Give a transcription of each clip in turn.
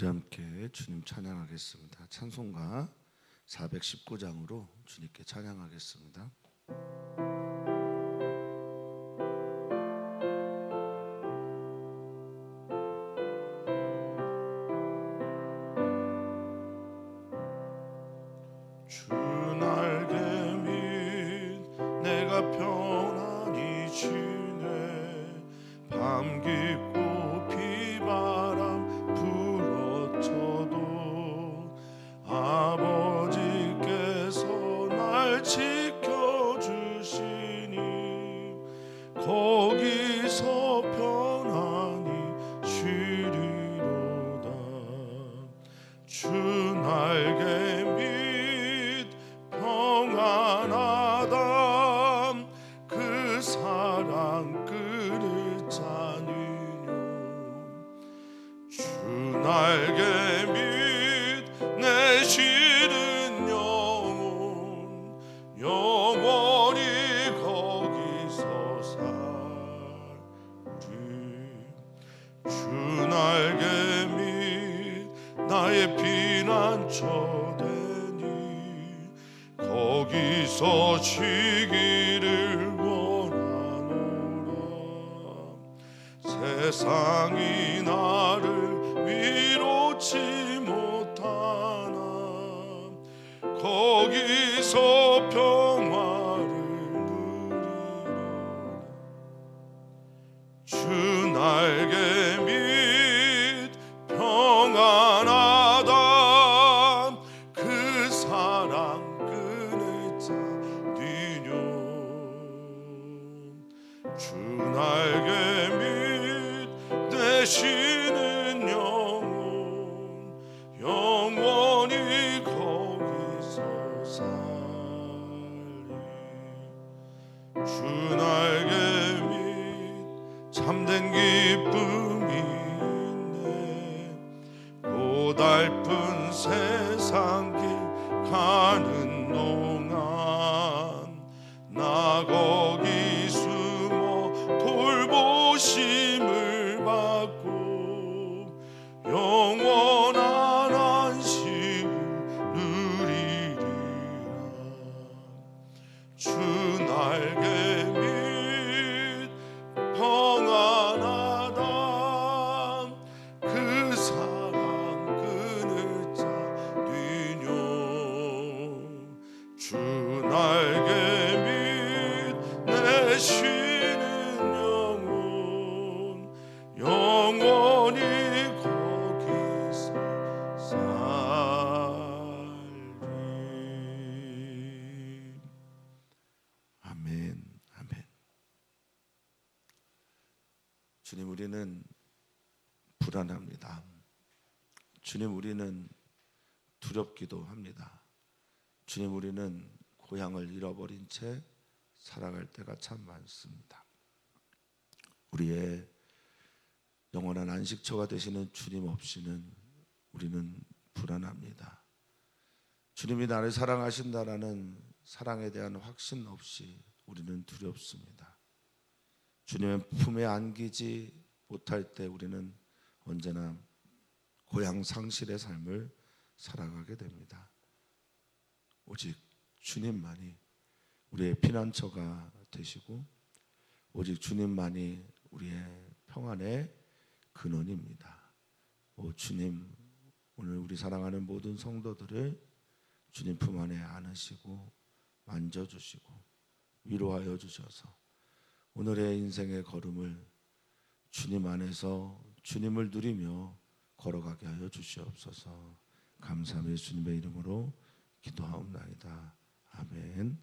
우리 함께 주님 찬양하겠습니다. 찬송가 419장으로 주님께 찬양하겠습니다. 주 날개 밑 내가 편안히 지내 밤 깊고 비바람 불어쳐도 아버지께서 날 지켜주시니 거기서 편안히 쉬리로다. 주 날개 밑 평안하다. 그 사랑 그를 짜니뇨. 주 날개 밑 내 쉬는 영원히 거기서 살리. 주 날개 밑 나의 피난처 되니 거기서 쉬기를 원하노라. 세상이 나를 위로치 못하나 거기서 평화를 누리노라. 주 날개 밑 평안하다. 그 사랑 그네 짜니뇨. 주 날개 밑 내 쉬는 영원히 거기서 살리. 주 날개 밑 참된 기쁨이 있네. 고달픈 세상 길 가는 동안 나 거기 숨어 돌보심을 받고 영원한 안식을 누리리라. 주 날개 밑 평안하다. 그 사랑 그늘 짜니뇨. 주 날개 밑 내 쉬는 영원히 거기서 살리. 아멘, 아멘. 주님, 우리는 불안합니다. 주님, 우리는 두렵기도 합니다. 주님, 우리는 고향을 잃어버린 채 살아갈 때가 참 많습니다. 우리의 영원한 안식처가 되시는 주님 없이는 우리는 불안합니다. 주님이 나를 사랑하신다라는 사랑에 대한 확신 없이 우리는 두렵습니다. 주님의 품에 안기지 못할 때 우리는 언제나 고향 상실의 삶을 살아가게 됩니다. 오직 주님만이 우리의 피난처가 되시고 오직 주님만이 우리의 평안의 근원입니다. 오 주님, 오늘 우리 사랑하는 모든 성도들을 주님 품 안에 안으시고 만져주시고 위로하여 주셔서 오늘의 인생의 걸음을 주님 안에서 주님을 누리며 걸어가게 하여 주시옵소서. 감사하며 주님의 이름으로 기도하옵나이다. 아멘.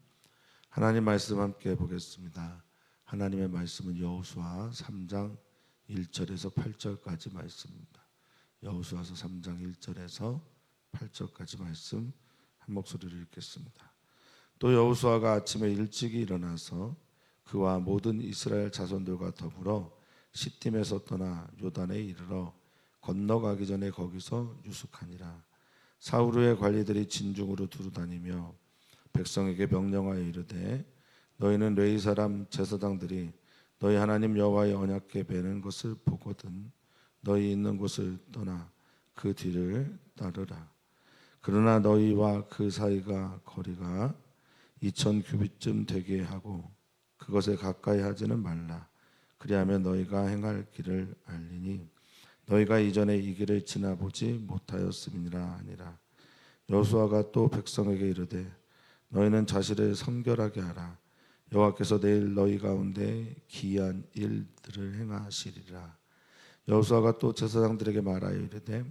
하나님 말씀 함께 보겠습니다. 하나님의 말씀은 여호수아 3장 1절에서 8절까지 말씀입니다. 여호수아서 3장 1절에서 8절까지 말씀 한 목소리로 읽겠습니다. 또 여호수아가 아침에 일찍이 일어나서 그와 모든 이스라엘 자손들과 더불어 시팀에서 떠나 요단에 이르러 건너가기 전에 거기서 유숙하니라. 사울의 관리들이 진중으로 두루다니며 백성에게 명령하여 이르되 너희는 레위 사람 제사장들이 너희 하나님 여호와의 언약궤 베는 것을 보거든 너희 있는 곳을 떠나 그 뒤를 따르라. 그러나 너희와 그 사이가 거리가 2000 규빗쯤 되게 하고 그것에 가까이 하지는 말라. 그리하면 너희가 행할 길을 알리니 너희가 이전에 이 길을 지나보지 못하였음이니라 하니라. 여호수아가 또 백성에게 이르되 너희는 자신을 성결하게 하라. 여호와께서 내일 너희 가운데 기이한 일들을 행하시리라. 여호수아가 또 제사장들에게 말하여 이르되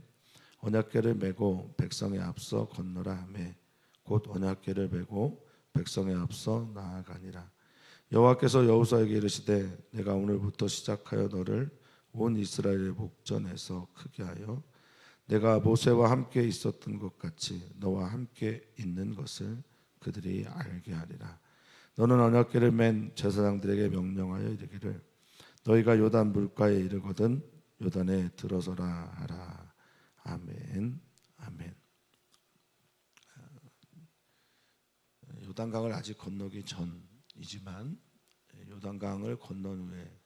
언약궤를 메고 백성의 앞서 건너라 하매 곧 언약궤를 메고 백성의 앞서 나아가니라. 여호와께서 여호수아에게 이르시되 내가 오늘부터 시작하여 너를 온 이스라엘의 목전에서 크게 하여 내가 모세와 함께 있었던 것 같이 너와 함께 있는 것을 그들이 알게 하리라. 너는 언약궤를 맨 제사장들에게 명령하여 이르기를 너희가 요단 물가에 이르거든 요단에 들어서라 하라. 아멘. 아멘. 요단강을 아직 건너기 전이지만 요단강을 건넌 후에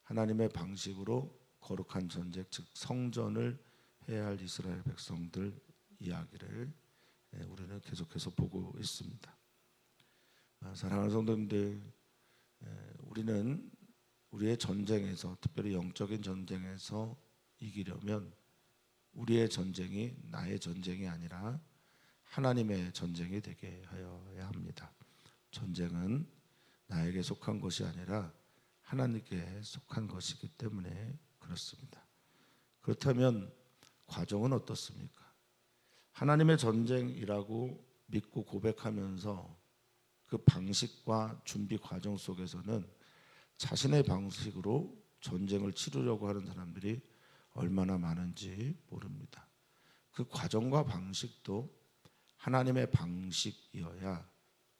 하나님의 방식으로 거룩한 전쟁, 즉 성전을 해야 할 이스라엘 백성들 이야기를 우리는 계속해서 보고 있습니다. 사랑하는 성도님들, 우리는 우리의 전쟁에서, 특별히 영적인 전쟁에서 이기려면 우리의 전쟁이 나의 전쟁이 아니라 하나님의 전쟁이 되게 하여야 합니다. 전쟁은 나에게 속한 것이 아니라 하나님께 속한 것이기 때문에 그렇습니다. 그렇다면 과정은 어떻습니까? 하나님의 전쟁이라고 믿고 고백하면서 그 방식과 준비 과정 속에서는 자신의 방식으로 전쟁을 치르려고 하는 사람들이 얼마나 많은지 모릅니다. 그 과정과 방식도 하나님의 방식이어야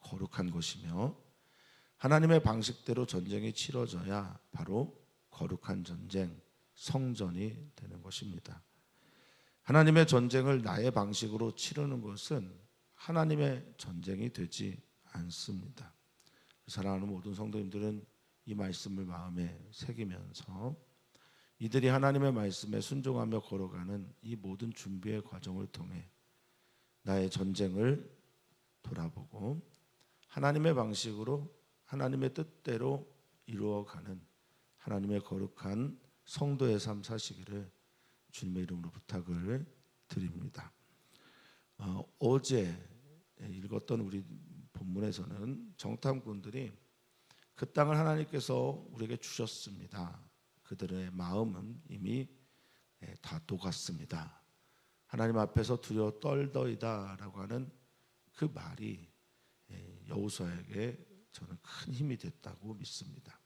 거룩한 것이며 하나님의 방식대로 전쟁이 치러져야 바로 거룩한 전쟁, 성전이 되는 것입니다. 하나님의 전쟁을 나의 방식으로 치르는 것은 하나님의 전쟁이 되지 않습니다. 사랑하는 모든 성도님들은 이 말씀을 마음에 새기면서 이들이 하나님의 말씀에 순종하며 걸어가는 이 모든 준비의 과정을 통해 나의 전쟁을 돌아보고 하나님의 방식으로 하나님의 뜻대로 이루어가는 하나님의 거룩한 성도의 삶 사시기를 주님의 이름으로 부탁을 드립니다. 어제 읽었던 우리 본문에서는 정탐꾼들이 그 땅을 하나님께서 우리에게 주셨습니다. 그들의 마음은 이미 다 녹았습니다. 하나님 앞에서 두려워 떨더이다라고 하는 그 말이 여호수아에게 저는 큰 힘이 됐다고 믿습니다.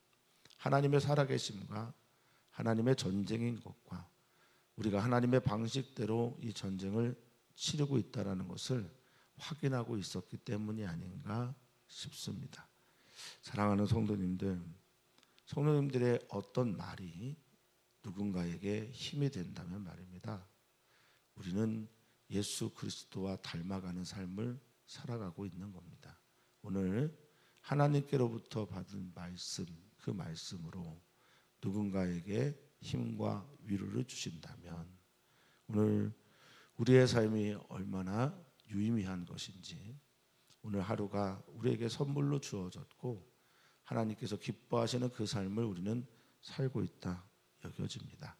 하나님의 살아계심과 하나님의 전쟁인 것과 우리가 하나님의 방식대로 이 전쟁을 치르고 있다는 것을 확인하고 있었기 때문이 아닌가 싶습니다. 사랑하는 성도님들의 어떤 말이 누군가에게 힘이 된다면 말입니다. 우리는 예수 그리스도와 닮아가는 삶을 살아가고 있는 겁니다. 오늘 하나님께로부터 받은 말씀, 그 말씀으로 누군가에게 힘과 위로를 주신다면 오늘 우리의 삶이 얼마나 유의미한 것인지, 오늘 하루가 우리에게 선물로 주어졌고 하나님께서 기뻐하시는 그 삶을 우리는 살고 있다 여겨집니다.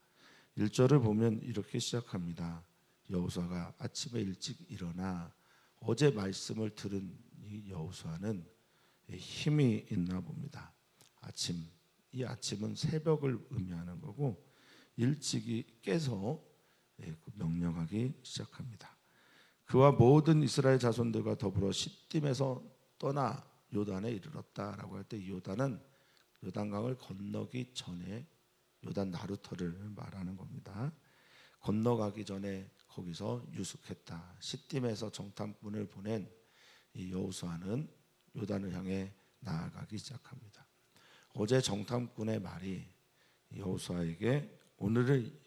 1절을 보면 이렇게 시작합니다. 여호수아가 아침에 일찍 일어나 어제 말씀을 들은 이 여호수아는 힘이 있나 봅니다. 이 아침은 새벽을 의미하는 거고 일찍이 깨서 명령하기 시작합니다. 그와 모든 이스라엘 자손들과 더불어 시딤에서 떠나 요단에 이르렀다라고 할 때 이 요단은 요단강을 건너기 전에 요단 나루터를 말하는 겁니다. 건너가기 전에 거기서 유숙했다. 시딤에서 정탐꾼을 보낸 이 여호수아는 요단을 향해 나아가기 시작합니다. 어제 정탐꾼의 말이 여호수아에게 오늘을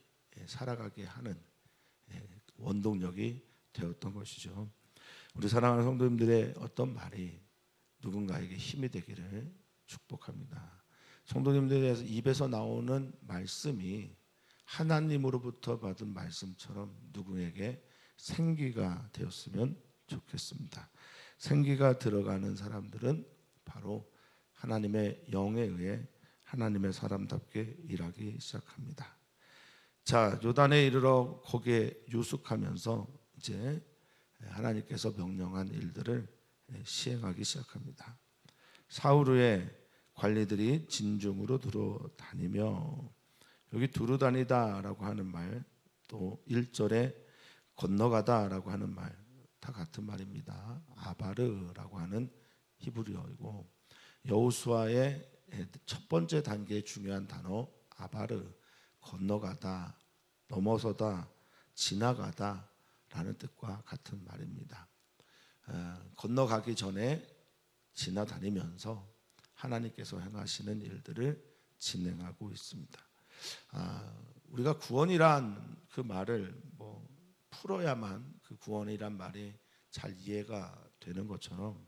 살아가게 하는 원동력이 되었던 것이죠. 우리 사랑하는 성도님들의 어떤 말이 누군가에게 힘이 되기를 축복합니다. 성도님들의 입에서 나오는 말씀이 하나님으로부터 받은 말씀처럼 누구에게 생기가 되었으면 좋겠습니다. 생기가 들어가는 사람들은 바로 하나님의 영에 의해 하나님의 사람답게 일하기 시작합니다. 자, 요단에 이르러 거기에 유숙하면서 이제 하나님께서 명령한 일들을 시행하기 시작합니다. 사울의 관리들이 진중으로 두루 다니며, 여기 두루 다니다라고 하는 말, 또 1절에 건너가다라고 하는 말 다 같은 말입니다. 아바르라고 하는 히브리어이고, 여호수아의 첫 번째 단계의 중요한 단어 아바르, 건너가다, 넘어서다, 지나가다라는 뜻과 같은 말입니다. 건너가기 전에 지나다니면서 하나님께서 행하시는 일들을 진행하고 있습니다. 우리가 구원이란 그 말을 풀어야만 그 구원이란 말이 잘 이해가 되는 것처럼,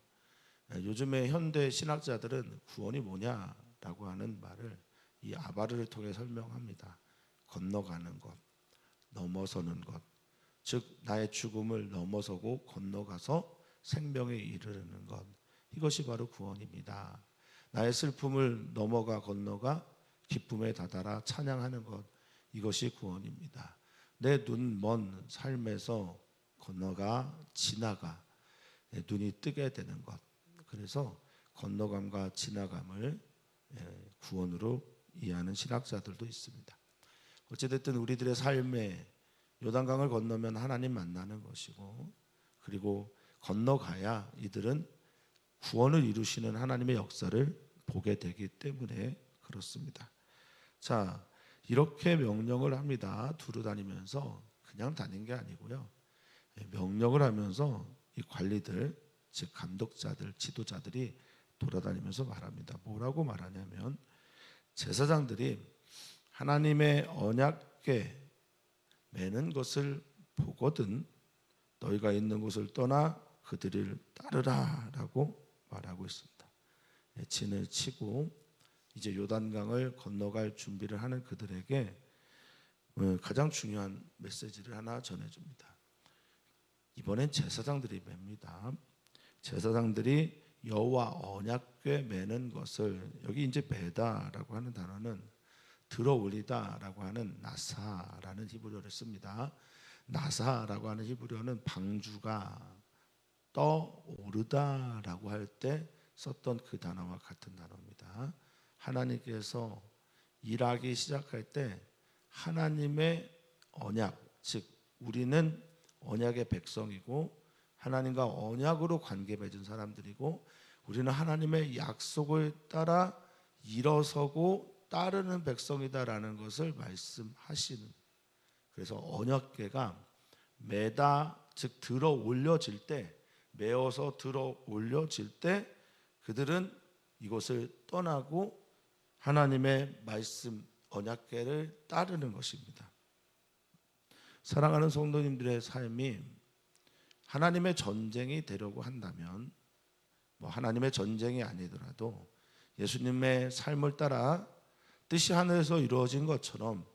요즘의 현대 신학자들은 구원이 뭐냐라고 하는 말을 이 아바르를 통해 설명합니다. 건너가는 것, 넘어서는 것, 즉 나의 죽음을 넘어서고 건너가서 생명에 이르르는 것, 이것이 바로 구원입니다. 나의 슬픔을 넘어가 건너가 기쁨에 다다라 찬양하는 것, 이것이 구원입니다. 내 눈 먼 삶에서 건너가 지나가 눈이 뜨게 되는 것, 그래서 건너감과 지나감을 구원으로 이해하는 신학자들도 있습니다. 어찌됐든 우리들의 삶에 요단강을 건너면 하나님 만나는 것이고, 그리고 건너가야 이들은 구원을 이루시는 하나님의 역사를 보게 되기 때문에 그렇습니다. 자, 이렇게 명령을 합니다. 두루 다니면서 그냥 다닌 게 아니고요. 명령을 하면서 이 관리들, 즉 감독자들, 지도자들이 돌아다니면서 말합니다. 뭐라고 말하냐면, 제사장들이 하나님의 언약궤 매는 것을 보거든 너희가 있는 곳을 떠나 그들을 따르라라고 말하고 있습니다. 진을 치고 이제 요단강을 건너갈 준비를 하는 그들에게 가장 중요한 메시지를 하나 전해줍니다. 이번엔 제사장들이 맵니다. 제사장들이 여호와 언약궤 매는 것을, 여기 이제 매다라고 하는 단어는 들어 올리다라고 하는 나사라는 히브리어를 씁니다. 나사라고 하는 히브리어는 방주가 떠오르다라고 할 때 썼던 그 단어와 같은 단어입니다. 하나님께서 일하기 시작할 때 하나님의 언약, 즉 우리는 언약의 백성이고 하나님과 언약으로 관계 맺은 사람들이고, 우리는 하나님의 약속을 따라 일어서고 따르는 백성이다라는 것을 말씀하시는, 그래서 언약궤가 매다, 즉 들어 올려질 때, 메어서 들어 올려질 때 그들은 이곳을 떠나고 하나님의 말씀 언약궤를 따르는 것입니다. 사랑하는 성도님들의 삶이 하나님의 전쟁이 되려고 한다면, 하나님의 전쟁이 아니더라도 예수님의 삶을 따라 뜻이 하늘에서 이루어진 것처럼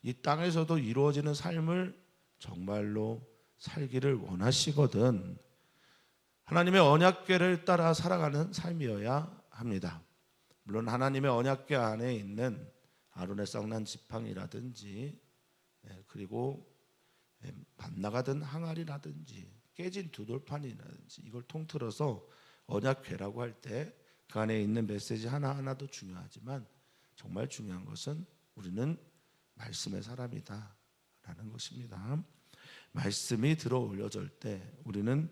이 땅에서도 이루어지는 삶을 정말로 살기를 원하시거든 하나님의 언약궤를 따라 살아가는 삶이어야 합니다. 물론 하나님의 언약궤 안에 있는 아론의 썩난 지팡이라든지, 그리고 빗나가던 항아리라든지 깨진 두돌판이라든지, 이걸 통틀어서 언약궤라고 할 때 그 안에 있는 메시지 하나하나도 중요하지만, 정말 중요한 것은 우리는 말씀의 사람이다 라는 것입니다. 말씀이 들어 올려질 때 우리는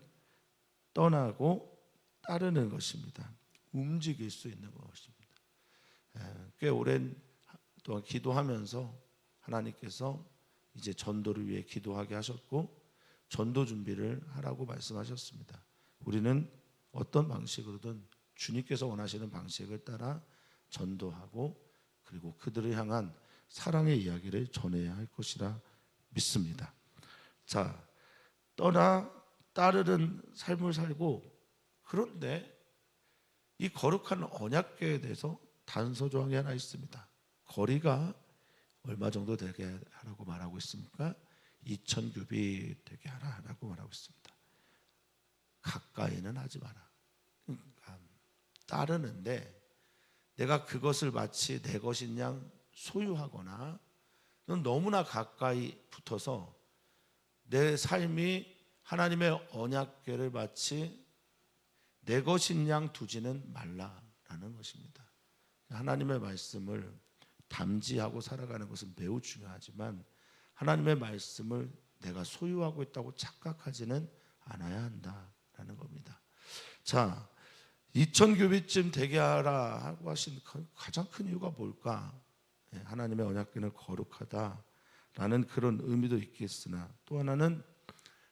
떠나고 따르는 것입니다. 움직일 수 있는 것입니다. 꽤 오랜 동안 기도하면서 하나님께서 이제 전도를 위해 기도하게 하셨고 전도 준비를 하라고 말씀하셨습니다. 우리는 어떤 방식으로든 주님께서 원하시는 방식을 따라 전도하고, 그리고 그들을 향한 사랑의 이야기를 전해야 할 것이라 믿습니다. 자, 떠나 따르는 삶을 살고, 그런데 이 거룩한 언약궤에 대해서 단서 조항이 하나 있습니다. 거리가 얼마 정도 되게 하라고 말하고 있습니까? 2000규빗 되게 하라고 말하고 있습니다. 가까이는 하지 마라. 그러니까 따르는데 내가 그것을 마치 내 것인 양 소유하거나 너무나 가까이 붙어서 내 삶이 하나님의 언약궤를 마치 내 것인 양 두지는 말라라는 것입니다. 하나님의 말씀을 담지하고 살아가는 것은 매우 중요하지만 하나님의 말씀을 내가 소유하고 있다고 착각하지는 않아야 한다라는 겁니다. 자, 2000규빗쯤 되게 하라 하고 하신 가장 큰 이유가 뭘까? 하나님의 언약궤는 거룩하다라는 그런 의미도 있겠으나 또 하나는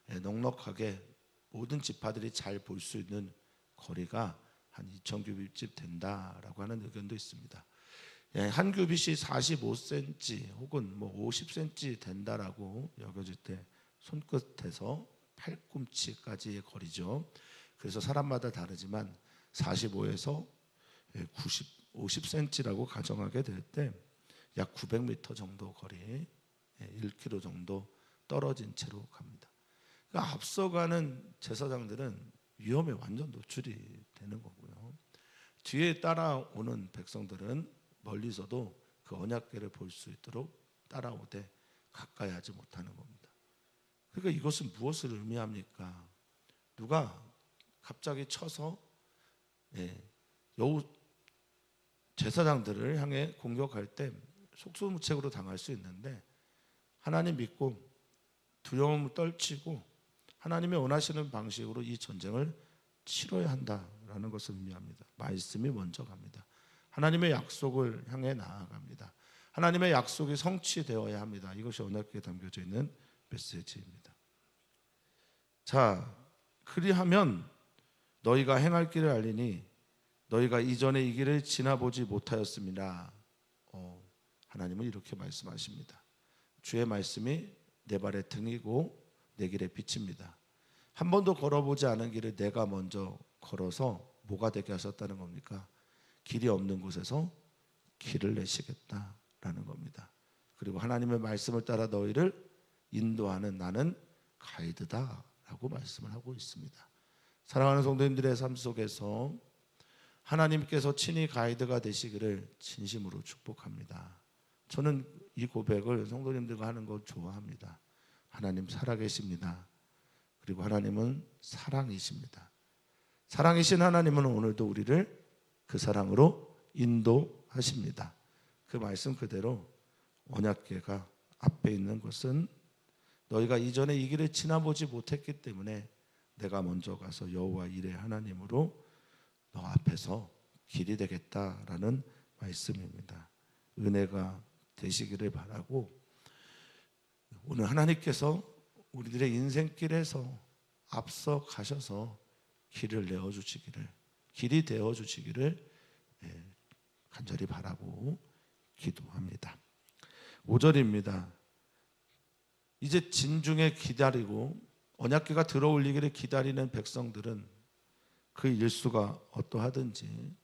넉넉하게 모든 지파들이 잘 볼 수 있는 거리가 한 2000규빗쯤 된다라고 하는 의견도 있습니다. 한 규빗이 45cm 혹은 뭐 50cm 된다라고 여겨질 때 손끝에서 팔꿈치까지의 거리죠. 그래서 사람마다 다르지만 45에서 50cm라고 가정하게 될 때 약 900m 정도 거리, 1km 정도 떨어진 채로 갑니다. 그러니까 앞서가는 제사장들은 위험에 완전 노출이 되는 거고요. 뒤에 따라오는 백성들은 멀리서도 그 언약궤를 볼 수 있도록 따라오되 가까이 하지 못하는 겁니다. 그러니까 이것은 무엇을 의미합니까? 누가 갑자기 쳐서 여우 제사장들을 향해 공격할 때 속수무책으로 당할 수 있는데 하나님 믿고 두려움을 떨치고 하나님이 원하시는 방식으로 이 전쟁을 치러야 한다라는 것을 의미합니다. 말씀이 먼저 갑니다. 하나님의 약속을 향해 나아갑니다. 하나님의 약속이 성취되어야 합니다. 이것이 언약궤에 담겨져 있는 메시지입니다. 자, 그리하면 너희가 행할 길을 알리니 너희가 이전에 이 길을 지나보지 못하였습니다. 하나님은 이렇게 말씀하십니다. 주의 말씀이 내 발의 등이고 내 길의 빛입니다. 한 번도 걸어보지 않은 길을 내가 먼저 걸어서 뭐가 되게 하셨다는 겁니까? 길이 없는 곳에서 길을 내시겠다라는 겁니다. 그리고 하나님의 말씀을 따라 너희를 인도하는 나는 가이드다라고 말씀을 하고 있습니다. 사랑하는 성도님들의 삶 속에서 하나님께서 친히 가이드가 되시기를 진심으로 축복합니다. 저는 이 고백을 성도님들과 하는 거 좋아합니다. 하나님 살아계십니다. 그리고 하나님은 사랑이십니다. 사랑이신 하나님은 오늘도 우리를 그 사랑으로 인도하십니다. 그 말씀 그대로 언약궤가 앞에 있는 것은 너희가 이전에 이 길을 지나보지 못했기 때문에 내가 먼저 가서 여호와 이레 하나님으로 너 앞에서 길이 되겠다라는 말씀입니다. 은혜가 되시기를 바라고 오늘 하나님께서 우리들의 인생길에서 앞서 가셔서 길을 내어주시기를 길이 되어주시기를 간절히 바라고 기도합니다. 5절입니다. 이제 진중에 기다리고 언약궤가 들어올리기를 기다리는 백성들은 그 일수가 어떠하든지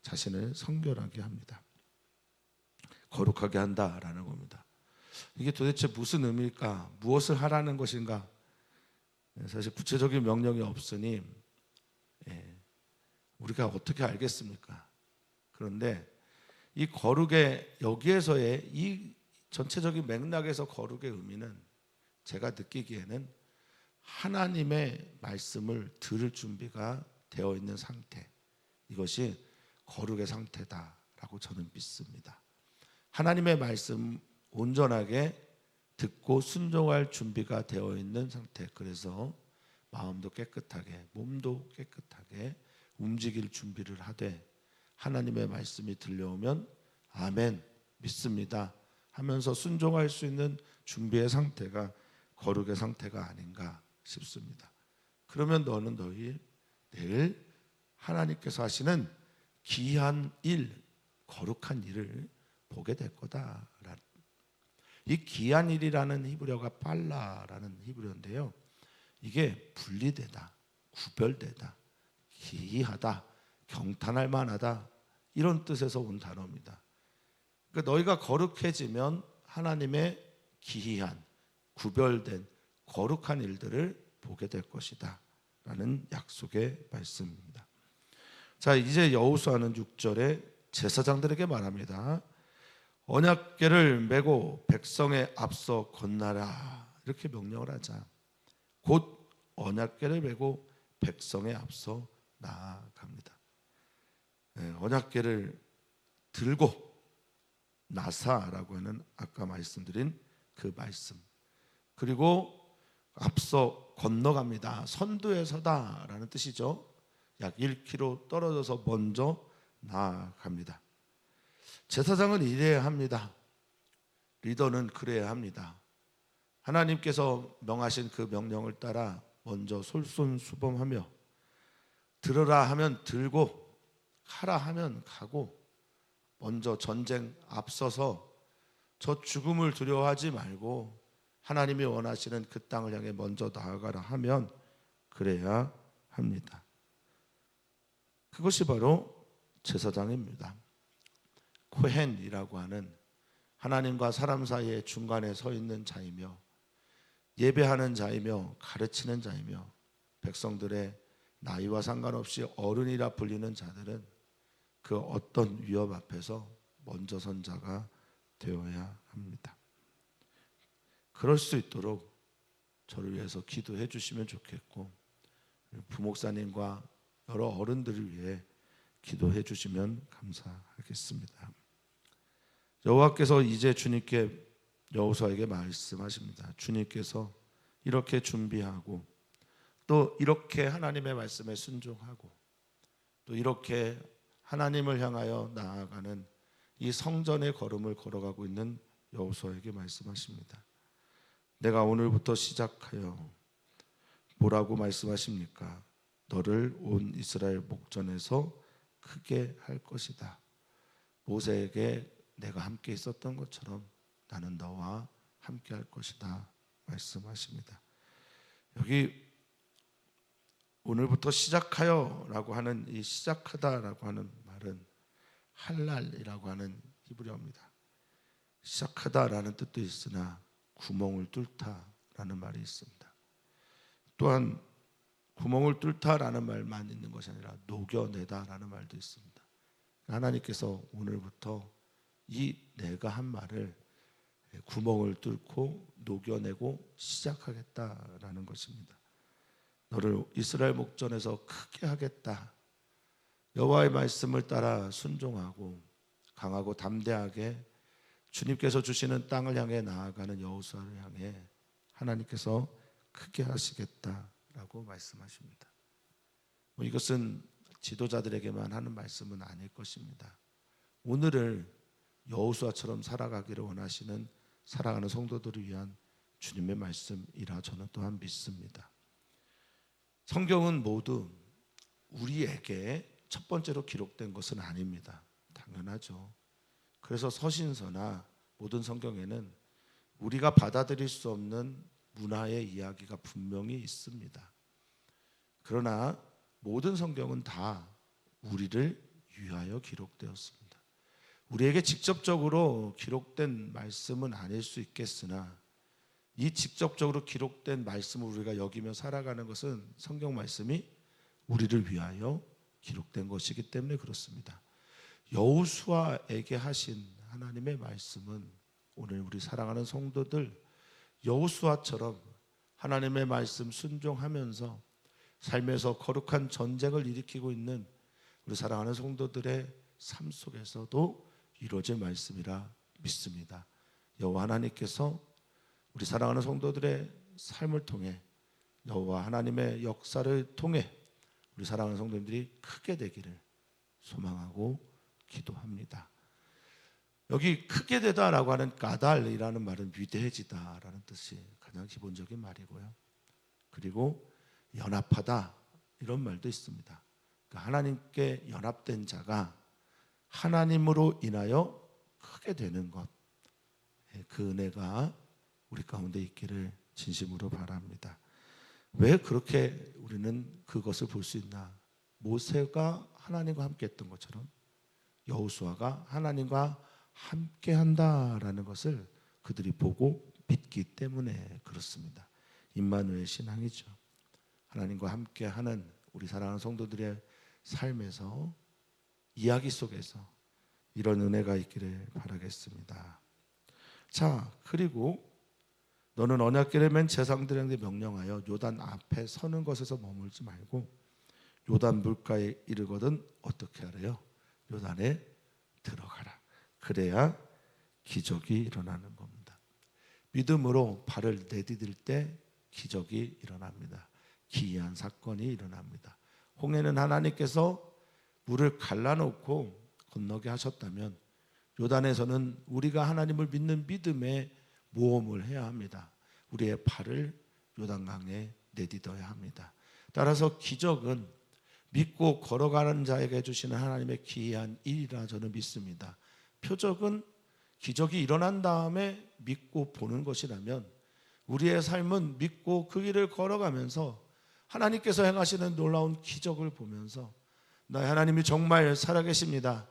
자신을 성결하게 합니다. 거룩하게 한다라는 겁니다. 이게 도대체 무슨 의미일까? 무엇을 하라는 것인가? 사실 구체적인 명령이 없으니 우리가 어떻게 알겠습니까? 그런데 이 거룩의 여기에서의 이 전체적인 맥락에서 거룩의 의미는 제가 느끼기에는 하나님의 말씀을 들을 준비가 되어 있는 상태, 이것이 거룩의 상태다라고 저는 믿습니다. 하나님의 말씀 온전하게 듣고 순종할 준비가 되어 있는 상태. 그래서 마음도 깨끗하게, 몸도 깨끗하게 움직일 준비를 하되 하나님의 말씀이 들려오면 아멘, 믿습니다 하면서 순종할 수 있는 준비의 상태가 거룩의 상태가 아닌가 싶습니다. 그러면 너는 너희 내일 하나님께서 하시는 귀한 일, 거룩한 일을 보게 될 거다. 이 귀한 일이라는 히브리어가 빨라라는 히브리어인데요, 이게 분리되다, 구별되다, 기이하다, 경탄할 만하다, 이런 뜻에서 온 단어입니다. 그러니까 너희가 거룩해지면 하나님의 기이한 구별된 거룩한 일들을 보게 될 것이다 라는 약속의 말씀입니다. 자, 이제 여호수아는 6절에 제사장들에게 말합니다. 언약궤를 메고 백성에 앞서 건너라 이렇게 명령을 하자 곧 언약궤를 메고 백성에 앞서 나아갑니다. 언약궤를 들고 나사라고 하는 아까 말씀드린 그 말씀, 그리고 앞서 건너갑니다. 선두에 서다라는 뜻이죠. 약 1km 떨어져서 먼저 나아갑니다. 제사장은 이래야 합니다. 리더는 그래야 합니다. 하나님께서 명하신 그 명령을 따라 먼저 솔선수범하며 들으라 하면 들고 가라 하면 가고 먼저 전쟁 앞서서 저 죽음을 두려워하지 말고 하나님이 원하시는 그 땅을 향해 먼저 나아가라 하면 그래야 합니다. 그것이 바로 제사장입니다. 코헨이라고 하는 하나님과 사람 사이의 중간에 서 있는 자이며 예배하는 자이며 가르치는 자이며 백성들의 나이와 상관없이 어른이라 불리는 자들은 그 어떤 위협 앞에서 먼저 선 자가 되어야 합니다. 그럴 수 있도록 저를 위해서 기도해 주시면 좋겠고 부목사님과 여러 어른들을 위해 기도해 주시면 감사하겠습니다. 여호와께서 이제 주님께 여호수아에게 말씀하십니다. 주님께서 이렇게 준비하고 또 이렇게 하나님의 말씀에 순종하고 또 이렇게 하나님을 향하여 나아가는 이 성전의 걸음을 걸어가고 있는 여호수아에게 말씀하십니다. 내가 오늘부터 시작하여 뭐라고 말씀하십니까? 너를 온 이스라엘 목전에서 크게 할 것이다. 모세에게 내가 함께 있었던 것처럼 나는 너와 함께 할 것이다 말씀하십니다. 여기 오늘부터 시작하여 라고 하는 이 시작하다라고 하는 말은 할랄이라고 하는 히브리어입니다. 시작하다라는 뜻도 있으나 구멍을 뚫다라는 말이 있습니다. 또한 구멍을 뚫다라는 말만 있는 것이 아니라 녹여내다라는 말도 있습니다. 하나님께서 오늘부터 이 내가 한 말을 구멍을 뚫고 녹여내고 시작하겠다라는 것입니다. 너를 이스라엘 목전에서 크게 하겠다. 여호와의 말씀을 따라 순종하고 강하고 담대하게 주님께서 주시는 땅을 향해 나아가는 여호수아를 향해 하나님께서 크게 하시겠다라고 말씀하십니다. 이것은 지도자들에게만 하는 말씀은 아닐 것입니다. 오늘을 여호수아처럼 살아가기를 원하시는 사랑하는 성도들을 위한 주님의 말씀이라 저는 또한 믿습니다. 성경은 모두 우리에게 첫 번째로 기록된 것은 아닙니다. 당연하죠. 그래서 서신서나 모든 성경에는 우리가 받아들일 수 없는 문화의 이야기가 분명히 있습니다. 그러나 모든 성경은 다 우리를 위하여 기록되었습니다. 우리에게 직접적으로 기록된 말씀은 아닐 수 있겠으나 이 직접적으로 기록된 말씀을 우리가 여기며 살아가는 것은 성경 말씀이 우리를 위하여 기록된 것이기 때문에 그렇습니다. 여호수아에게 하신 하나님의 말씀은 오늘 우리 사랑하는 성도들 여호수아처럼 하나님의 말씀 순종하면서 삶에서 거룩한 전쟁을 일으키고 있는 우리 사랑하는 성도들의 삶 속에서도 이루어질 말씀이라 믿습니다. 여호와 하나님께서 우리 사랑하는 성도들의 삶을 통해 여호와 하나님의 역사를 통해 우리 사랑하는 성도님들이 크게 되기를 소망하고 기도합니다. 여기 크게 되다라고 하는 까달이라는 말은 위대해지다라는 뜻이 가장 기본적인 말이고요. 그리고 연합하다 이런 말도 있습니다. 그러니까 하나님께 연합된 자가 하나님으로 인하여 크게 되는 것, 그 은혜가 우리 가운데 있기를 진심으로 바랍니다. 왜 그렇게 우리는 그것을 볼 수 있나? 모세가 하나님과 함께 했던 것처럼 여호수아가 하나님과 함께 한다라는 것을 그들이 보고 믿기 때문에 그렇습니다. 임마누엘 신앙이죠. 하나님과 함께하는 우리 사랑하는 성도들의 삶에서, 이야기 속에서 이런 은혜가 있기를 바라겠습니다. 자, 그리고 너는 언약궤를 맨 제사장들에게 명령하여 요단 앞에 서는 것에서 머물지 말고 요단 물가에 이르거든 어떻게 하래요? 요단에 들어가라. 그래야 기적이 일어나는 겁니다. 믿음으로 발을 내디딜 때 기적이 일어납니다. 기이한 사건이 일어납니다. 홍해는 하나님께서 물을 갈라놓고 건너게 하셨다면 요단에서는 우리가 하나님을 믿는 믿음의 모험을 해야 합니다. 우리의 발을 요단강에 내딛어야 합니다. 따라서 기적은 믿고 걸어가는 자에게 주시는 하나님의 기이한 일이라 저는 믿습니다. 표적은 기적이 일어난 다음에 믿고 보는 것이라면 우리의 삶은 믿고 그 길을 걸어가면서 하나님께서 행하시는 놀라운 기적을 보면서 나의 하나님이 정말 살아계십니다.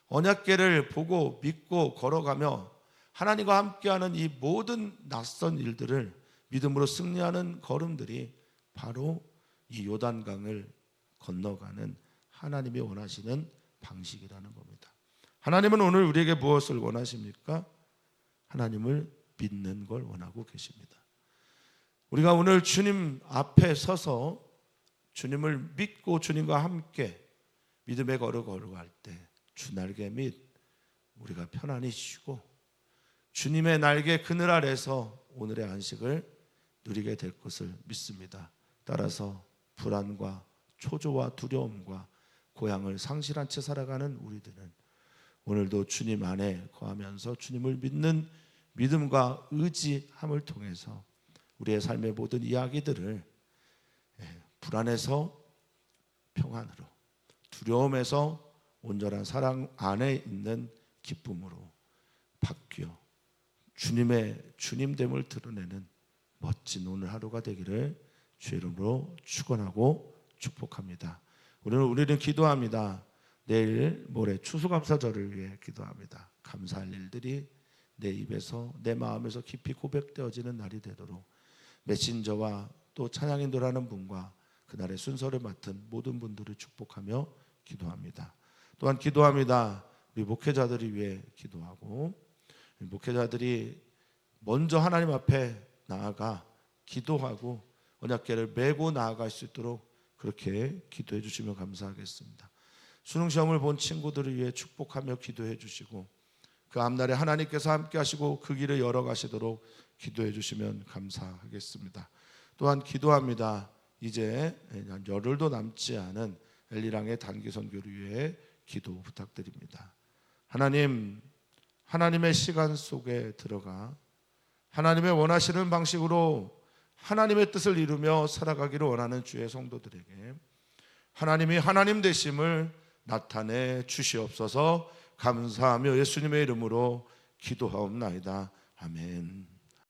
언약궤를 보고 믿고 걸어가며 하나님과 함께하는 이 모든 낯선 일들을 믿음으로 승리하는 걸음들이 바로 이 요단강을 건너가는 하나님이 원하시는 방식이라는 겁니다. 하나님은 오늘 우리에게 무엇을 원하십니까? 하나님을 믿는 걸 원하고 계십니다. 우리가 오늘 주님 앞에 서서 주님을 믿고 주님과 함께 믿음의 걸음 걸어갈 때 주 날개 및 우리가 편안히 쉬고 주님의 날개 그늘 아래서 오늘의 안식을 누리게 될 것을 믿습니다. 따라서 불안과 초조와 두려움과 고향을 상실한 채 살아가는 우리들은 오늘도 주님 안에 거하면서 주님을 믿는 믿음과 의지함을 통해서 우리의 삶의 모든 이야기들을 불안에서 평안으로, 두려움에서 온전한 사랑 안에 있는 기쁨으로 바뀌어 주님의 주님됨을 드러내는 멋진 오늘 하루가 되기를 주의 이름으로 축원하고 축복합니다. 우리는 기도합니다. 내일 모레 추수감사절을 위해 기도합니다. 감사할 일들이 내 입에서 내 마음에서 깊이 고백되어지는 날이 되도록 메신저와 또 찬양 인도라는 분과 그날의 순서를 맡은 모든 분들을 축복하며 기도합니다. 또한 기도합니다. 우리 목회자들을 위해 기도하고 목회자들이 먼저 하나님 앞에 나아가 기도하고 언약궤를 메고 나아갈 수 있도록 그렇게 기도해 주시면 감사하겠습니다. 수능시험을 본 친구들을 위해 축복하며 기도해 주시고 그 앞날에 하나님께서 함께 하시고 그 길을 열어가시도록 기도해 주시면 감사하겠습니다. 또한 기도합니다. 이제 열흘도 남지 않은 엘리랑의 단기 선교를 위해 기도 부탁드립니다. 하나님, 하나님의 시간 속에 들어가 하나님의 원하시는 방식으로 하나님의 뜻을 이루며 살아가기를 원하는 주의 성도들에게 하나님이 하나님 되심을 나타내 주시옵소서. 감사하며 예수님의 이름으로 기도하옵나이다. 아멘.